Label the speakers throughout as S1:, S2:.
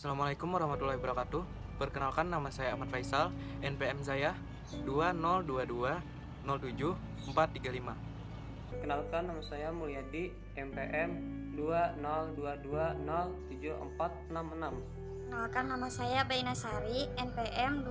S1: Assalamualaikum warahmatullahi wabarakatuh. Perkenalkan, nama saya Ahmad Faisal, NPM saya 2022070435.
S2: Perkenalkan, nama saya Mulyadi, MPM 2022074666.
S3: Perkenalkan, nama saya Bainasari, NPM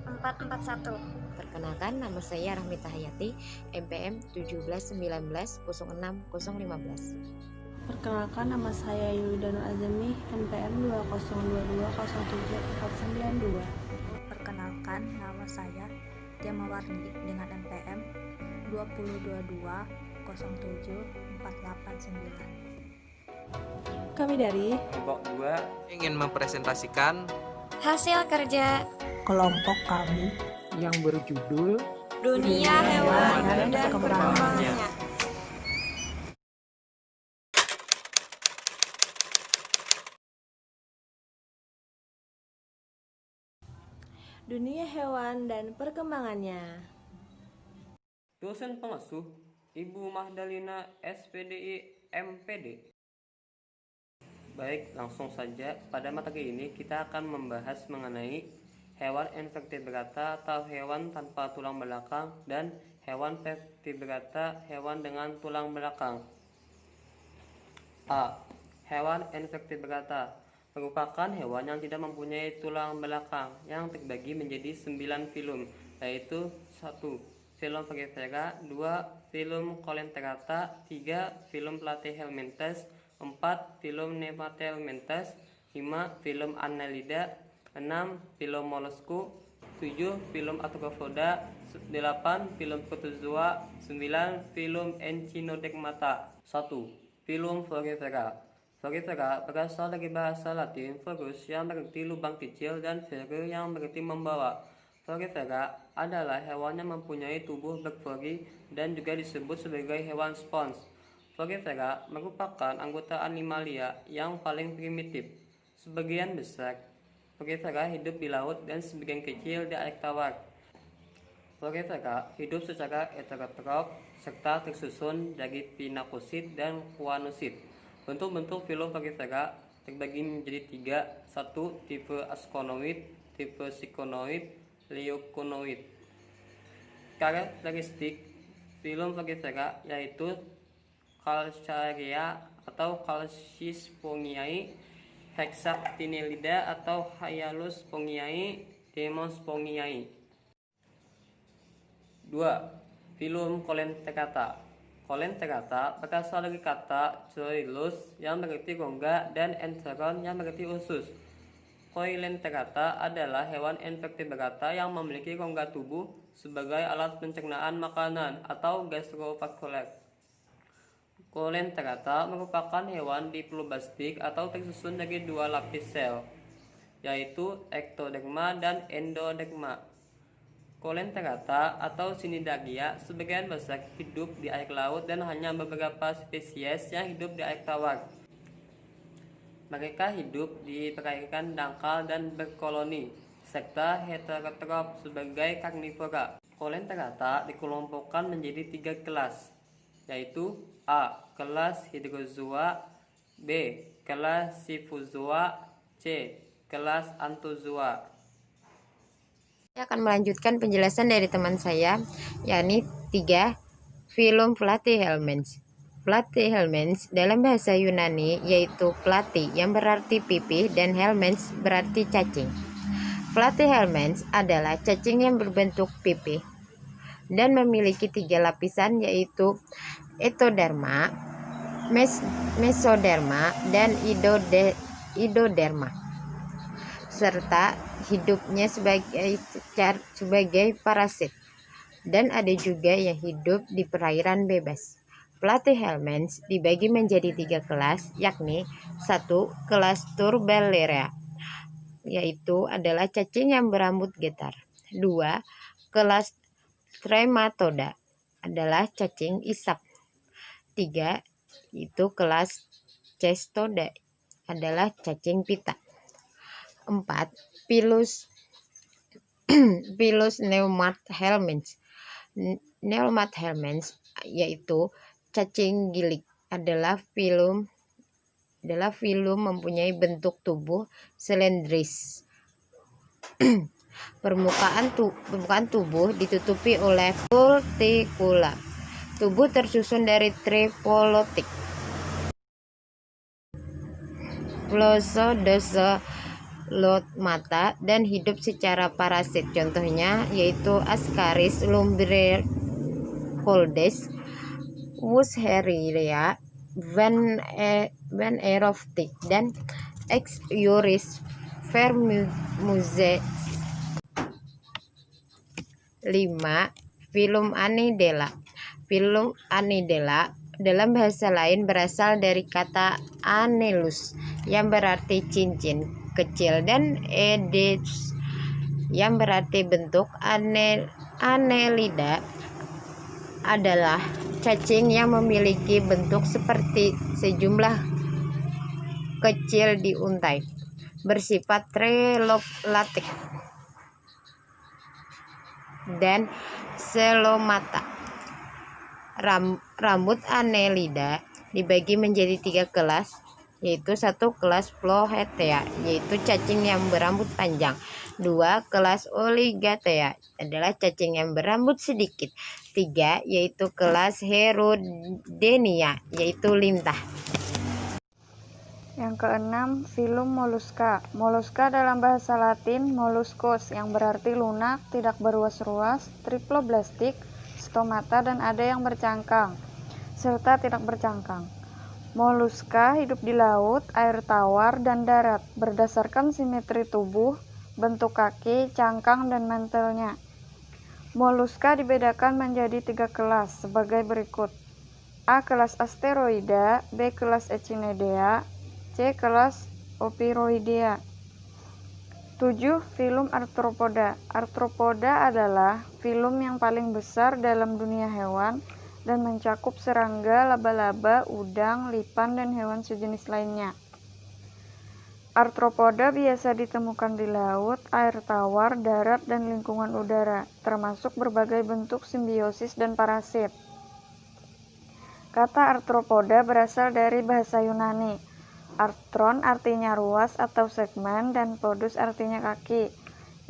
S3: 2022074441.
S4: Perkenalkan, nama saya Rahmita Hayati, MPM 1719060015.
S5: Perkenalkan, nama saya Yulidanul Azami, NPM 2022074492.
S6: Perkenalkan, nama saya Jamawarni dengan NPM 2022074889.
S5: Kami dari
S2: Kelompok 2
S1: Ingin mempresentasikan
S3: Hasil kerja
S5: kelompok kami
S7: yang berjudul
S3: dunia hewan dan perkembangannya.
S5: dunia hewan dan perkembangannya.
S2: Dosen pengasuh Ibu Mahdalina SPDI MPD. Baik, langsung saja. Pada materi ini kita akan membahas mengenai hewan invertebrata atau hewan tanpa tulang belakang dan hewan vertebrata, hewan dengan tulang belakang. A. Hewan invertebrata merupakan hewan yang tidak mempunyai tulang belakang yang terbagi menjadi 9 filum, yaitu 1. Filum Vertebrata, 2. Filum Coelenterata, 3. Filum Platyhelminthes, 4. Filum Nemathelminthes, 5. Filum Annelida, 6. Filum Mollusca, 7. Filum Arthropoda, 8. Filum Protozoa, 9. Filum Echinodegmata. 1. Filum Florifera. Florifera berasal dari bahasa Latin florus yang berarti lubang kecil dan fere yang berarti membawa. Florifera adalah hewan yang mempunyai tubuh berflori dan juga disebut sebagai hewan spons. Florifera merupakan anggota animalia yang paling primitif. Sebagian besar Florifera hidup di laut dan sebagian kecil di air tawar. Florifera hidup secara heterotrof serta tersusun dari pinakosit dan kuanosit. Bentuk-bentuk filum Florifera terbagi menjadi 3. 1. Tipe Asconoid, tipe Ciconoid, Leuconoid. Karakteristik filum Florifera yaitu Calcaria atau Calcispongiae, Hexactinellida atau Hyaluspongiae, Demospongiae. 2. Filum Coelenterata. Coelenterata berasal dari kata coelus yang berarti rongga dan enteron yang berarti usus. Coelenterata adalah hewan invertebrata yang memiliki rongga tubuh sebagai alat pencernaan makanan atau gastrovakular. Coelenterata merupakan hewan diploblastik atau tersusun dari 2 lapis sel, yaitu ektoderma dan endoderma. Coelenterata atau Cnidaria sebagian besar hidup di air laut dan hanya beberapa spesies yang hidup di air tawar. Mereka hidup di perairan dangkal dan berkoloni, serta heterotrof sebagai karnivora. Coelenterata dikelompokkan menjadi 3 kelas, yaitu A. Kelas Hydrozoa, B. Kelas Scyphozoa, C. Kelas Anthozoa.
S4: Saya akan melanjutkan penjelasan dari teman saya, yakni 3. Filum Platyhelminths. Platyhelminths dalam bahasa Yunani yaitu platy yang berarti pipih dan helminths berarti cacing. Platyhelminths adalah cacing yang berbentuk pipih dan memiliki 3 lapisan yaitu ectoderma, mesoderma, dan idoderma, serta hidupnya sebagai parasit, dan ada juga yang hidup di perairan bebas. Platyhelminths dibagi menjadi 3 kelas, yakni 1. Kelas Turbellarea, yaitu adalah cacing yang berambut getar. 2. Kelas Trematoda adalah cacing isap. 3. Itu kelas Cestoda adalah cacing pita. 4. Pilus Pneumanthelminths. Pneumanthelminths yaitu cacing gilik adalah filum adalah filum mempunyai bentuk tubuh silindris. Permukaan tubuh ditutupi oleh kultikula. Tubuh tersusun dari triplotik, mata, dan hidup secara parasit. Contohnya yaitu Ascaris lumbricoides, Wuchereria, Van Aeroptic, dan Exuris vermouthens. 5. Filum Annidella. Filum Annidella dalam bahasa lain berasal dari kata annulus yang berarti cincin kecil dan edes yang berarti bentuk. Annelida adalah cacing yang memiliki bentuk seperti sejumlah kecil di untai, bersifat trelolatik dan selomata. Rambut Annelida dibagi menjadi 3 kelas, yaitu 1 kelas Phloetea, yaitu cacing yang berambut panjang. 2 kelas Oligathea adalah cacing yang berambut sedikit. 3 yaitu kelas Herodenia, yaitu lintah.
S5: Yang keenam, filum Mollusca. Mollusca dalam bahasa Latin molluscus yang berarti lunak, tidak beruas-ruas, triploblastik, stomata, dan ada yang bercangkang serta tidak bercangkang. Mollusca hidup di laut, air tawar, dan darat berdasarkan simetri tubuh, bentuk kaki, cangkang, dan mantelnya. Mollusca dibedakan menjadi 3 kelas sebagai berikut: A. Kelas Asteroida, B. Kelas Echinidea, C. Kelas Opiroidea. 7. Filum Arthropoda. Arthropoda adalah filum yang paling besar dalam dunia hewan dan mencakup serangga, laba-laba, udang, lipan, dan hewan sejenis lainnya. Arthropoda biasa ditemukan di laut, air tawar, darat, dan lingkungan udara, termasuk berbagai bentuk simbiosis dan parasit. Kata arthropoda berasal dari bahasa Yunani. Arthron artinya ruas atau segmen, dan podus artinya kaki,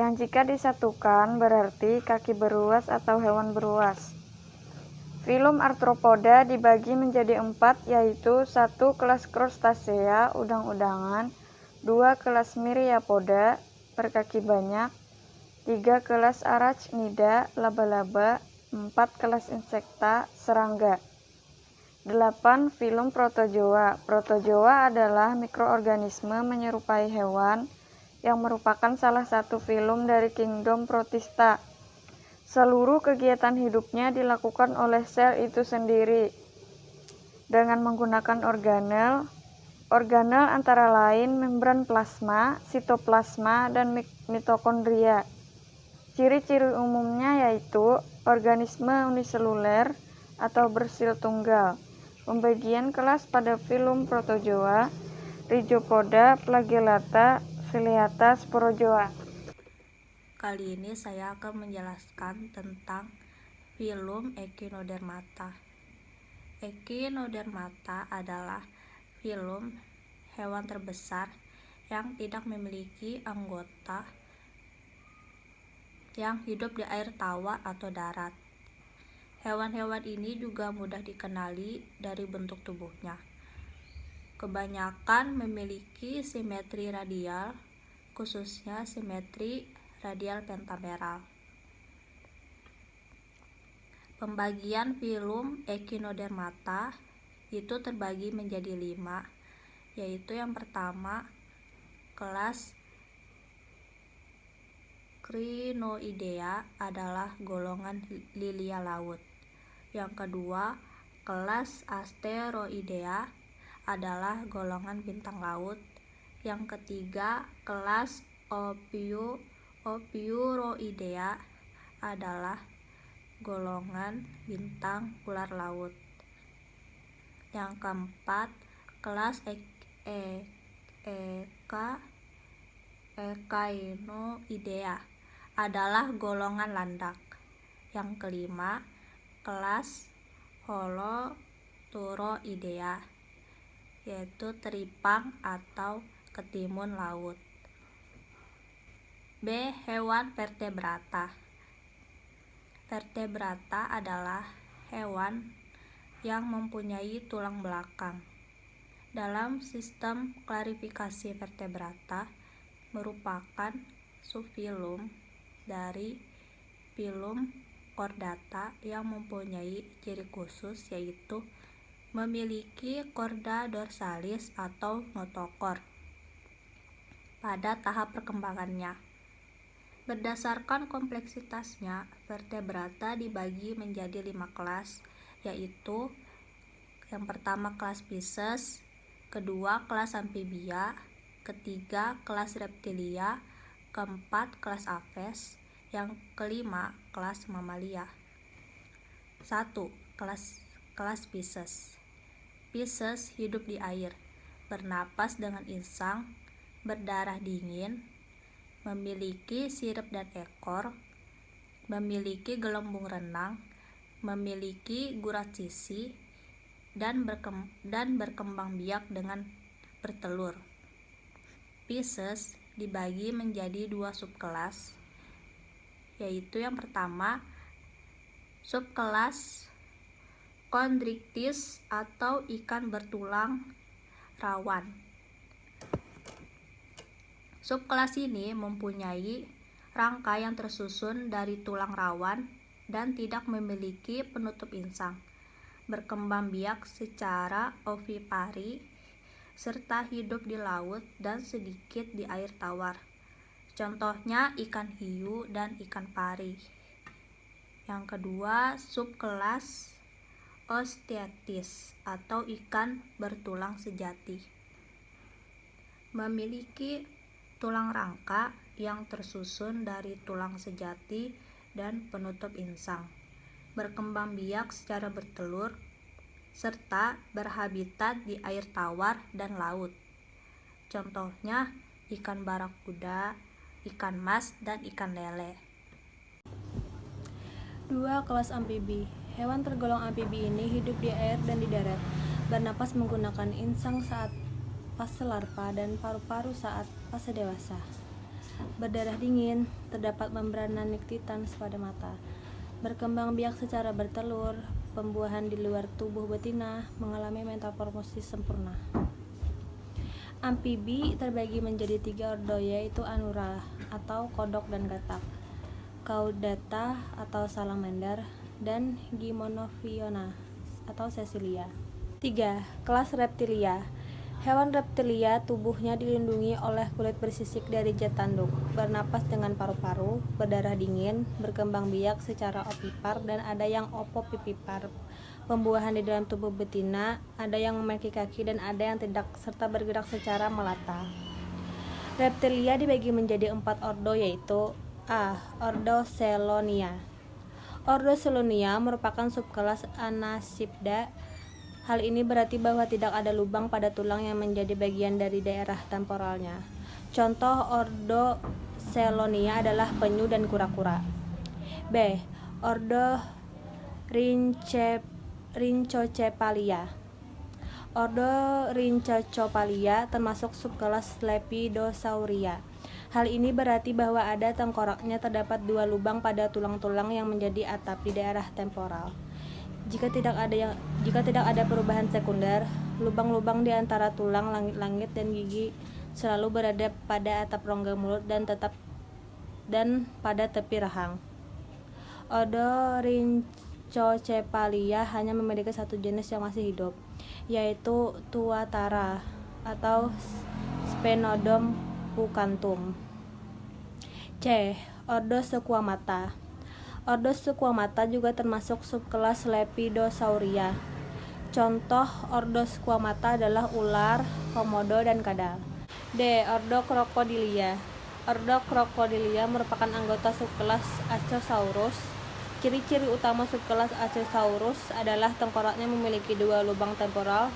S5: yang jika disatukan berarti kaki beruas atau hewan beruas. Filum Arthropoda dibagi menjadi 4, yaitu 1 kelas Crustacea, udang-udangan, 2 kelas Myriapoda, berkaki banyak, 3 kelas Arachnida, laba-laba, 4 kelas Insecta, serangga. 8. Filum Protozoa. Protozoa adalah mikroorganisme menyerupai hewan yang merupakan salah satu filum dari kingdom Protista. Seluruh kegiatan hidupnya dilakukan oleh sel itu sendiri dengan menggunakan organel. Organel antara lain membran plasma, sitoplasma, dan mitokondria. Ciri-ciri umumnya yaitu organisme uniseluler atau bersel tunggal. Pembagian kelas pada filum Protozoa: Rhizopoda, Flagellata, Ciliata, Sporozoa.
S6: Kali ini saya akan menjelaskan tentang filum Echinodermata. Echinodermata adalah filum hewan terbesar yang tidak memiliki anggota yang hidup di air tawar atau darat. Hewan-hewan ini juga mudah dikenali dari bentuk tubuhnya. Kebanyakan memiliki simetri radial, khususnya simetri radial pentameral. Pembagian filum Echinodermata itu terbagi menjadi 5, yaitu yang pertama kelas Crinoidea adalah golongan lilia laut. Yang kedua, kelas Asteroidea adalah golongan bintang laut. Yang ketiga, kelas Ophiuroidea adalah golongan bintang ular laut. Yang keempat, kelas Echinoidea adalah golongan landak. Yang kelima, kelas Holoturoidea yaitu teripang atau ketimun laut. B. Hewan vertebrata. Vertebrata adalah hewan yang mempunyai tulang belakang. Dalam sistem klasifikasi vertebrata merupakan subfilum dari filum Chordata yang mempunyai ciri khusus yaitu memiliki chorda dorsalis atau notochord pada tahap perkembangannya. Berdasarkan kompleksitasnya, vertebrata dibagi menjadi 5 kelas, yaitu yang pertama kelas Pisces, kedua kelas Amphibia, ketiga kelas Reptilia, keempat kelas Aves, yang kelima kelas Mamalia. 1. Kelas Pisces. Pisces hidup di air, bernapas dengan insang, berdarah dingin, memiliki sirip dan ekor, memiliki gelembung renang, memiliki gurat sisi, dan berkembang biak dengan bertelur. Pisces dibagi menjadi 2 subkelas, yaitu yang pertama subkelas Chondrichthyes atau ikan bertulang rawan. Subkelas ini mempunyai rangka yang tersusun dari tulang rawan dan tidak memiliki penutup insang, berkembang biak secara ovipari, serta hidup di laut dan sedikit di air tawar. Contohnya ikan hiu dan ikan pari. Yang kedua, subkelas Osteichthyes atau ikan bertulang sejati. Memiliki tulang rangka yang tersusun dari tulang sejati dan penutup insang, berkembang biak secara bertelur, serta berhabitat di air tawar dan laut. Contohnya ikan barakuda, ikan mas, dan ikan lele.
S8: 2. Kelas amfibi. Hewan tergolong amfibi ini hidup di air dan di darat, bernapas menggunakan insang saat fase larva dan paru-paru saat fase dewasa. Berdarah dingin, terdapat membrana niktitans pada mata. Berkembang biak secara bertelur, pembuahan di luar tubuh betina, mengalami metamorfosis sempurna. Amfibi terbagi menjadi 3 ordo, yaitu Anura atau kodok dan katak, Caudata atau salamander, dan Gymnophiona atau Cecilia. 3. Kelas Reptilia. Hewan reptilia tubuhnya dilindungi oleh kulit bersisik dari jet tanduk, bernapas dengan paru-paru, berdarah dingin, berkembang biak secara ovipar, dan ada yang opopipipar. Pembuahan di dalam tubuh betina, ada yang memiliki kaki dan ada yang tidak, serta bergerak secara melata. Reptilia dibagi menjadi 4 ordo, yaitu A. Ordo Selonia. Ordo Selonia merupakan subkelas Anasipda. Hal ini berarti bahwa tidak ada lubang pada tulang yang menjadi bagian dari daerah temporalnya. Contoh ordo Selonia adalah penyu dan kura-kura. B. Ordo Rhynchocephalia. Ordo Rhynchocephalia termasuk subkelas Lepidosauria. Hal ini berarti bahwa ada tengkoraknya terdapat 2 lubang pada tulang-tulang yang menjadi atap di daerah temporal. Jika tidak ada perubahan sekunder, lubang-lubang di antara tulang, langit-langit, dan gigi selalu berada pada atap rongga mulut dan pada tepi rahang. Ordo Rhynchocephalia hanya memiliki 1 jenis yang masih hidup, yaitu Tuatara atau Sphenodon pucanthum. C. Ordo Squamata. Ordo Squamata juga termasuk subkelas Lepidosauria. Contoh ordo Squamata adalah ular, komodo, dan kadal. D. Ordo Crocodilia. Ordo Crocodilia merupakan anggota subkelas Accosaurus. Ciri-ciri utama subkelas Accosaurus adalah tengkoraknya memiliki 2 lubang temporal,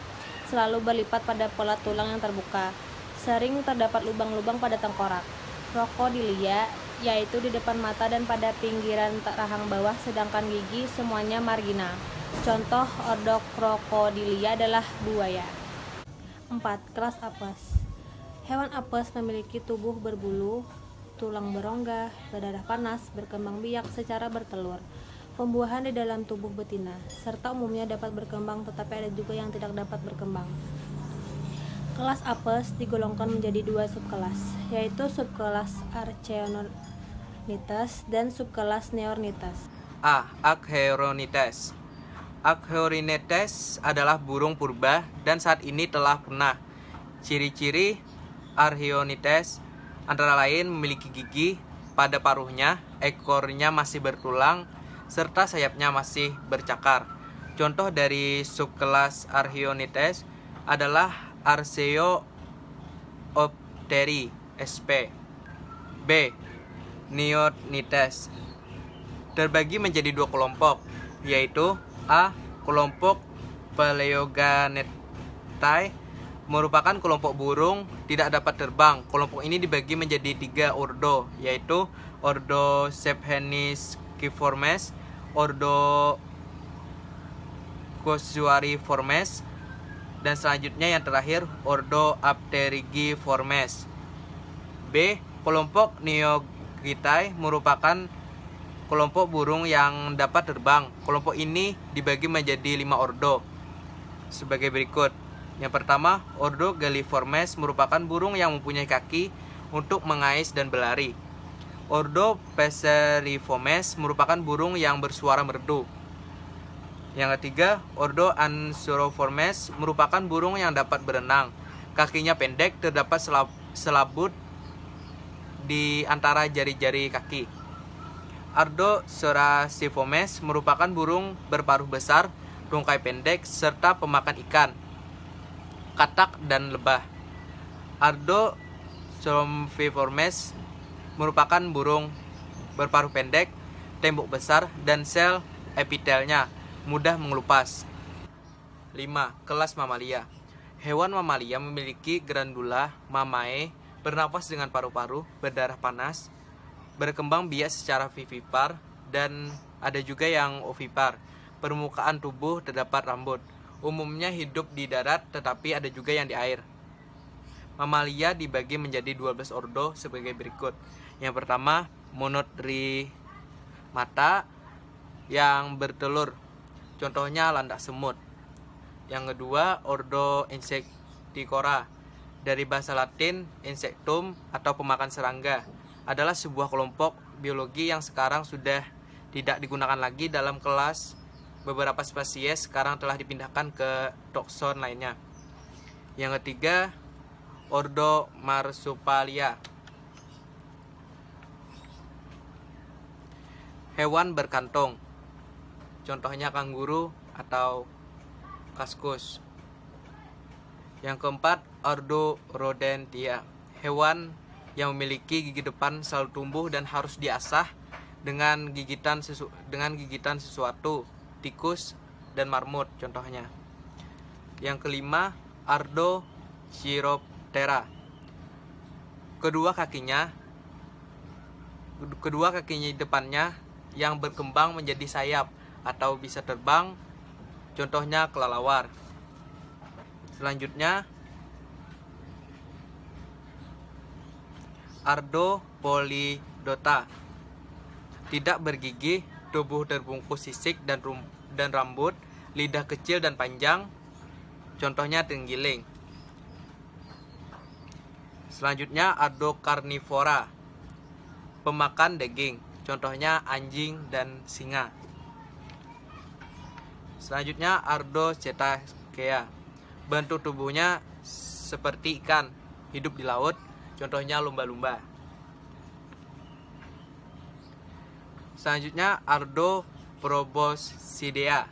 S8: selalu berlipat pada pola tulang yang terbuka. Sering terdapat lubang-lubang pada tengkorak. Crocodilia yaitu di depan mata dan pada pinggiran rahang bawah, sedangkan gigi semuanya marginal. Contoh ordo Crocodilia adalah buaya. 4. Kelas apes. Hewan apes memiliki tubuh berbulu, tulang berongga, berdarah panas, berkembang biak secara bertelur, pembuahan di dalam tubuh betina, serta umumnya dapat berkembang tetapi ada juga yang tidak dapat berkembang. Kelas apes digolongkan menjadi 2 subkelas, yaitu subkelas Archaeornis dan subkelas Neornis.
S1: A. Archaeornis. Archaeornis adalah burung purba dan saat ini telah punah. Ciri-ciri Archaeornis antara lain memiliki gigi pada paruhnya, ekornya masih bertulang, serta sayapnya masih bercakar. Contoh dari subkelas Archaeornis adalah Archaeopteri sp. B. Neornis terbagi menjadi 2 kelompok, yaitu A. Kelompok Paleoganetae merupakan kelompok burung tidak dapat terbang. Kelompok ini dibagi menjadi 3 ordo, yaitu ordo Sephenisciformes, ordo Casuariiformes, dan selanjutnya yang terakhir ordo Apterigiformes. B. Kelompok Neogitae merupakan kelompok burung yang dapat terbang. Kelompok ini dibagi menjadi 5 ordo sebagai berikut. Yang pertama, ordo Galliformes merupakan burung yang mempunyai kaki untuk mengais dan berlari. Ordo Passeriformes merupakan burung yang bersuara merdu. Yang ketiga, ordo Anseriformes merupakan burung yang dapat berenang. Kakinya pendek, terdapat selabut di antara jari-jari kaki. Ordo Sorasiiformes merupakan burung berparuh besar, tungkai pendek, serta pemakan ikan, katak, dan lebah. Ordo Somniiformes merupakan burung berparuh pendek, tembok besar, dan sel epitelnya mudah mengelupas. 5. Kelas mamalia. Hewan mamalia memiliki grandula mamae, bernapas dengan paru-paru, berdarah panas, berkembang biak secara vivipar, dan ada juga yang ovipar. Permukaan tubuh terdapat rambut. Umumnya hidup di darat tetapi ada juga yang di air. Mamalia dibagi menjadi 12 ordo sebagai berikut. Yang pertama, Monotrimata yang bertelur. Contohnya landak semut. Yang kedua, ordo Insectivora. Dari bahasa Latin, insectum atau pemakan serangga. Adalah sebuah kelompok biologi yang sekarang sudah tidak digunakan lagi dalam kelas. Beberapa spesies sekarang telah dipindahkan ke taxon lainnya. Yang ketiga, ordo Marsupialia. Hewan berkantong. Contohnya kanguru atau kaskus. Yang keempat, ordo Rodentia. Hewan yang memiliki gigi depan selalu tumbuh dan harus diasah dengan gigitan sesuatu, tikus dan marmut contohnya. Yang kelima, ordo Chiroptera. Kedua kakinya depannya yang berkembang menjadi sayap atau bisa terbang, contohnya kelelawar. Selanjutnya, ordo Polydota. Tidak bergigi, tubuh terbungkus sisik dan rambut, lidah kecil dan panjang, contohnya terenggiling. Selanjutnya, ordo Carnivora. Pemakan daging, contohnya anjing dan singa. Selanjutnya, ordo Cetacea. Bentuk tubuhnya seperti ikan, hidup di laut, contohnya lumba-lumba. Selanjutnya, ordo Proboscidea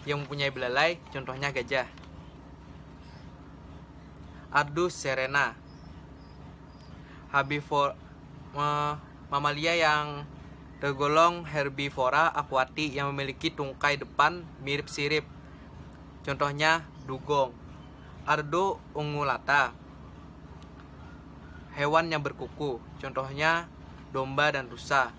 S1: yang mempunyai belalai, contohnya gajah. Ordo Serena. Mamalia yang tergolong herbivora akuatik yang memiliki tungkai depan mirip sirip, contohnya dugong. Ordo Ungulata. Hewan yang berkuku, contohnya domba dan rusa.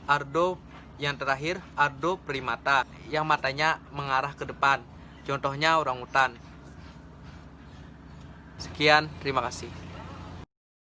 S1: Ordo yang terakhir, ordo Primata, yang matanya mengarah ke depan, contohnya orangutan. Sekian, terima kasih.